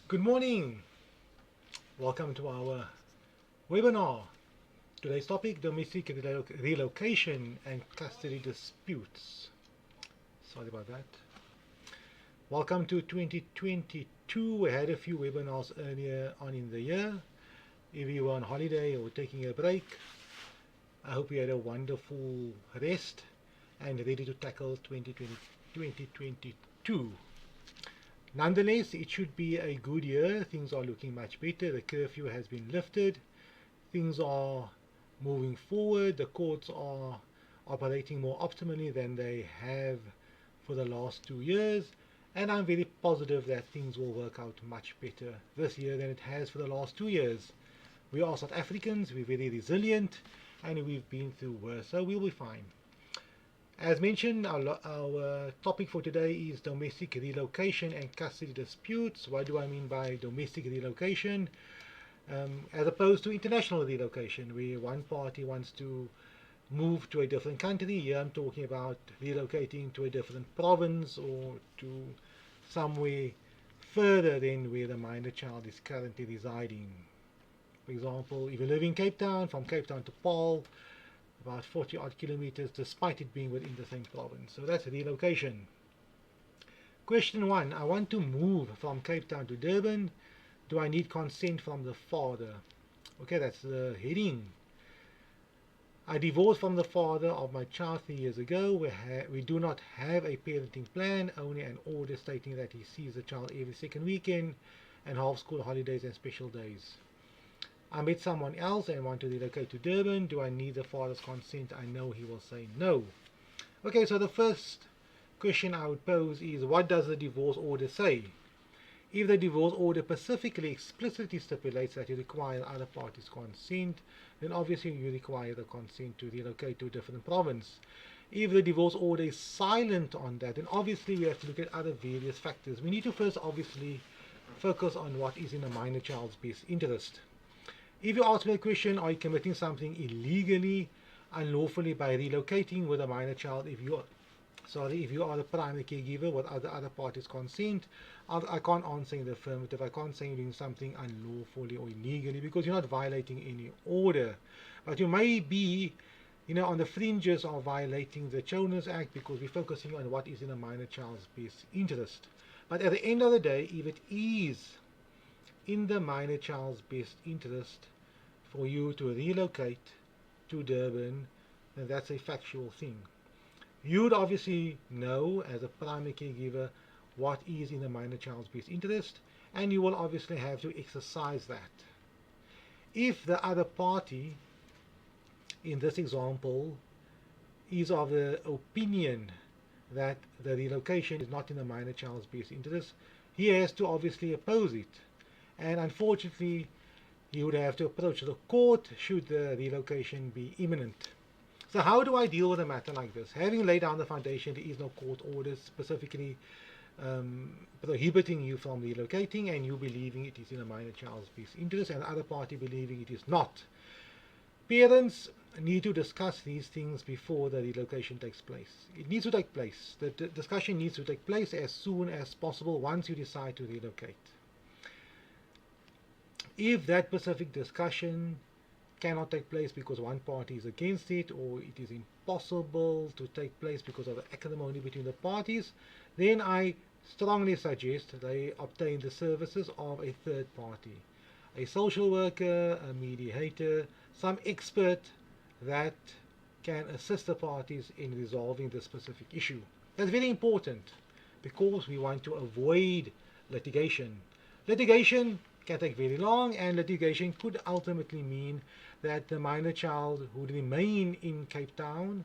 Good morning. Welcome to our webinar. Today's topic, domestic relocation and custody disputes. Sorry about that. Welcome to 2022. We had a few webinars earlier on in the year. If you were on holiday or taking a break, I hope you had a wonderful rest and ready to tackle 2022. Nonetheless, it should be a good year. Things are looking much better. The curfew has been lifted. Things are moving forward. The courts are operating more optimally than they have for the last 2 years. And I'm very positive that things will work out much better this year than it has for the last 2 years. We are South Africans. We're very resilient. And we've been through worse. So we'll be fine. As mentioned, our topic for today is domestic relocation and custody disputes. What do I mean by domestic relocation? As opposed to international relocation, where one party wants to move to a different country. Here I'm talking about relocating to a different province or to somewhere further than where the minor child is currently residing. For example, if you live in Cape Town, from Cape Town to Paarl, about 40 odd kilometers, despite it being within the same province. So that's relocation. Question 1. I want to move from Cape Town to Durban. Do I need consent from the father? Okay, that's the heading. I divorced from the father of my child 3 years ago. We do not have a parenting plan, only an order stating that he sees the child every second weekend and half school holidays and special days. I met someone else and want to relocate to Durban. Do I need the father's consent? I know he will say no. Okay, so the first question I would pose is, what does the divorce order say? If the divorce order specifically, explicitly stipulates that you require other parties' consent, then obviously you require the consent to relocate to a different province. If the divorce order is silent on that, then obviously we have to look at other various factors. We need to first obviously focus on what is in a minor child's best interest. If you ask me a question, are you committing something illegally, unlawfully by relocating with a minor child? If you are the primary caregiver with other parties' consent, I can't answer in the affirmative. I can't say you're doing something unlawfully or illegally because you're not violating any order. But you may be, on the fringes of violating the Children's Act because we're focusing on what is in a minor child's best interest. But at the end of the day, if it is in the minor child's best interest for you to relocate to Durban, then that's a factual thing. You would obviously know as a primary caregiver what is in the minor child's best interest, and you will obviously have to exercise that. If the other party in this example is of the opinion that the relocation is not in the minor child's best interest, he has to obviously oppose it. And unfortunately, you would have to approach the court should the relocation be imminent. So how do I deal with a matter like this? Having laid down the foundation, there is no court order specifically prohibiting you from relocating, and you believing it is in a minor child's best interest, and the other party believing it is not. Parents need to discuss these things before the relocation takes place. It needs to take place. The discussion needs to take place as soon as possible once you decide to relocate. If that specific discussion cannot take place because one party is against it, or it is impossible to take place because of the acrimony between the parties, then I strongly suggest they obtain the services of a third party, a social worker, a mediator, some expert that can assist the parties in resolving the specific issue. That's very important because we want to avoid litigation. Litigation can take very long, and litigation could ultimately mean that the minor child would remain in Cape Town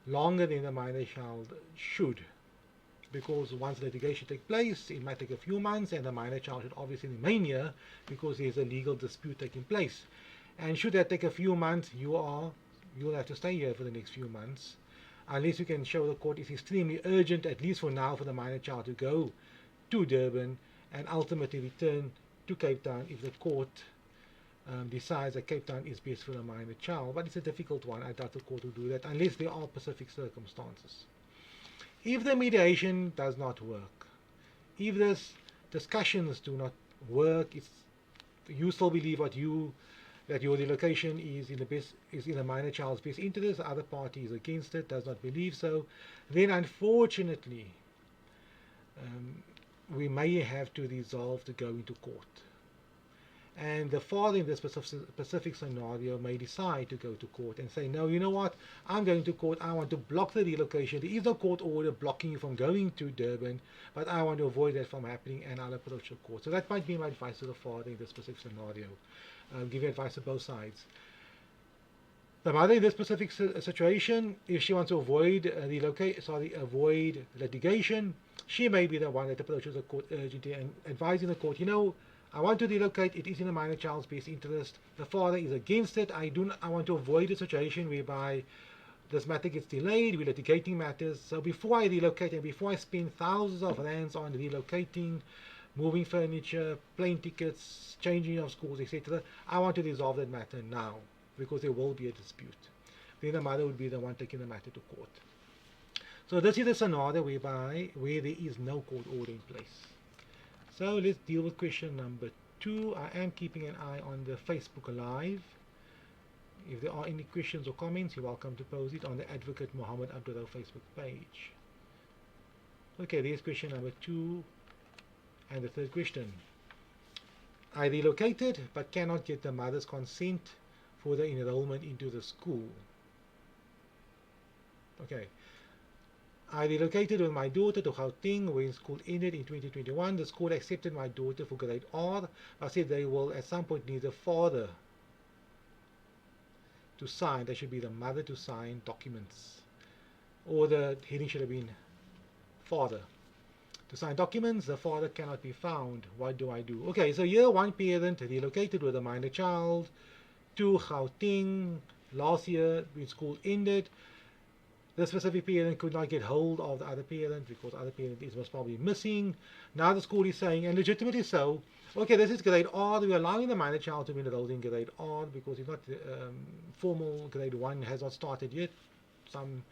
longer than the minor child should, because once litigation takes place, it might take a few months, and the minor child should obviously remain here because there's a legal dispute taking place. And should that take a few months, you'll have to stay here for the next few months, unless you can show the court it's extremely urgent, at least for now, for the minor child to go to Durban and ultimately return to Cape Town if the court decides that Cape Town is best for a minor child. But it's a difficult one. I doubt the court will do that unless there are specific circumstances. If the mediation does not work, if these discussions do not work. You still believe that your relocation is in the minor child's best interest. The other party is against it, does not believe so. Then unfortunately, we may have to resolve to go into court. And the father in this specific scenario may decide to go to court and say, no, you know what, I'm going to court, I want to block the relocation. There is no court order blocking you from going to Durban, but I want to avoid that from happening, and I'll approach the court. So that might be my advice to the father in this specific scenario. Give you advice to both sides. The mother in this specific situation, if she wants to avoid avoid litigation, she may be the one that approaches the court urgently and advising the court, you know, I want to relocate, it is in the minor child's best interest. The father is against it. I want to avoid a situation whereby this matter gets delayed, we're litigating matters. So before I relocate and before I spend thousands of rands on relocating, moving furniture, plane tickets, changing of schools, etc., I want to resolve that matter now, because there will be a dispute. Then the mother would be the one taking the matter to court. So this is a scenario where there is no court order in place. So let's deal with question number 2. I am keeping an eye on the Facebook Live. If there are any questions or comments, you're welcome to pose it on the Advocate Mohammed Abduroaf Facebook page. Okay, there's question number 2 and the third question. I relocated but cannot get the mother's consent for the enrollment into the school. Okay. I relocated with my daughter to Gauteng when school ended in 2021. The school accepted my daughter for grade R, but said they will at some point need the father to sign. That should be the mother to sign documents. Or the heading should have been father. To sign documents, the father cannot be found. What do I do? Okay, so here one parent relocated with a minor child to Gauteng last year when school ended. The specific parent could not get hold of the other parent because the other parent was probably missing. Now the school is saying, and legitimately so, okay, this is grade R, we're allowing the minor child to be enrolled in grade R because it's not formal grade 1 has not started yet. Some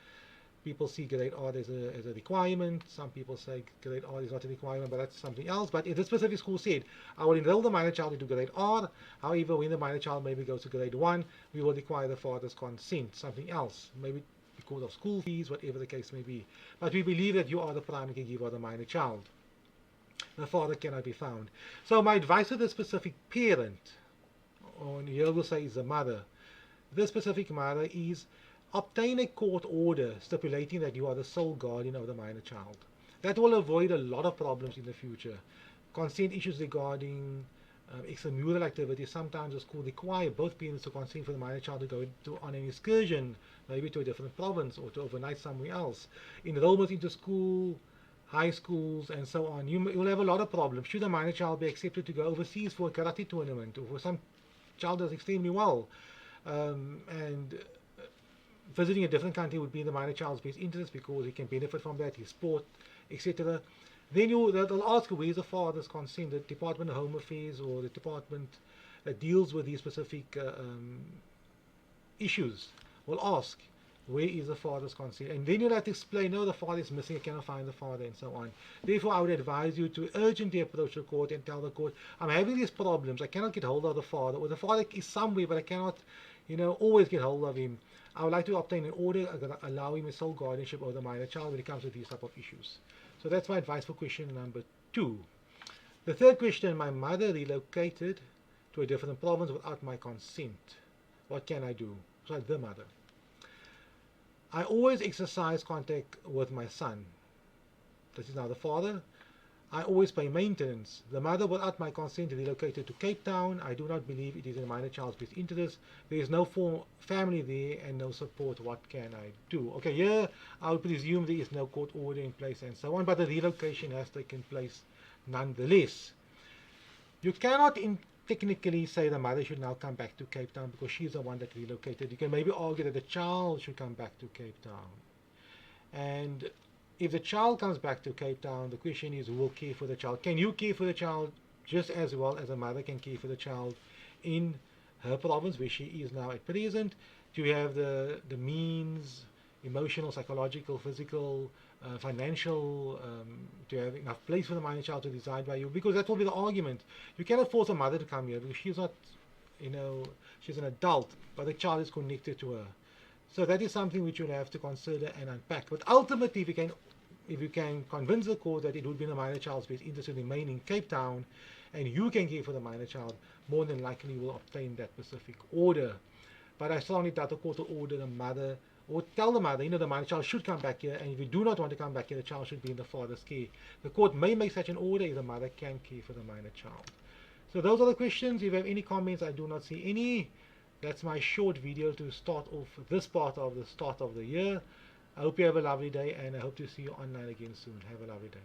people see grade R as a requirement. Some people say grade R is not a requirement, but that's something else. But if the specific school said, I will enroll the minor child into grade R, however, when the minor child maybe goes to grade 1, we will require the father's consent, something else. Maybe because of school fees, whatever the case may be. But we believe that you are the primary caregiver of the minor child. The father cannot be found. So my advice to the specific parent, or here we'll say is the mother, this specific mother is obtain a court order stipulating that you are the sole guardian of the minor child. That will avoid a lot of problems in the future. Consent issues regarding extramural activities. Sometimes the school require both parents to consent for the minor child to go on an excursion, maybe to a different province or to overnight somewhere else. Enrollment into school, high schools, and so on. You'll have a lot of problems. Should a minor child be accepted to go overseas for a karate tournament, or for some child does extremely well, and visiting a different country would be in the minor child's best interest because he can benefit from that, his sport, etc. Then they'll ask, where's the father's consent? The Department of Home Affairs or the department that deals with these specific issues will ask, where is the father's consent? And then you'll have to explain, no, the father is missing, I cannot find the father, and so on. Therefore, I would advise you to urgently approach the court and tell the court, I'm having these problems, I cannot get hold of the father, or the father is somewhere, but I cannot, always get hold of him. I would like to obtain an order allowing me sole guardianship over the minor child when it comes to these type of issues. So that's my advice for question number 2. The third question, my mother relocated to a different province without my consent. What can I do? So the mother. I always exercise contact with my son. This is now the father. I always pay maintenance. The mother, without my consent, relocated to Cape Town. I do not believe it is in a minor child's best interest. There is no family there and no support. What can I do? Okay, here I would presume there is no court order in place and so on, but the relocation has taken place nonetheless. You cannot technically say the mother should now come back to Cape Town because she's the one that relocated. You can maybe argue that the child should come back to Cape Town. And if the child comes back to Cape Town, the question is, who will care for the child? Can you care for the child just as well as a mother can care for the child in her province where she is now at present? Do you have the means, emotional, psychological, physical, financial, to have enough place for the minor child to reside by you, because that will be the argument. You cannot force a mother to come here because she's not, she's an adult, but the child is connected to her. So that is something which you'll have to consider and unpack. But ultimately, if you can convince the court that it would be in the minor child's best interest to remain in Cape Town, and you can care for the minor child, more than likely you will obtain that specific order. But I strongly doubt the court will order the mother, or tell the mother, the minor child should come back here, and if you do not want to come back here, the child should be in the father's care. The court may make such an order if the mother can care for the minor child. So those are the questions. If you have any comments, I do not see any. That's my short video to start off this part of the start of the year. I hope you have a lovely day, and I hope to see you online again soon. Have a lovely day.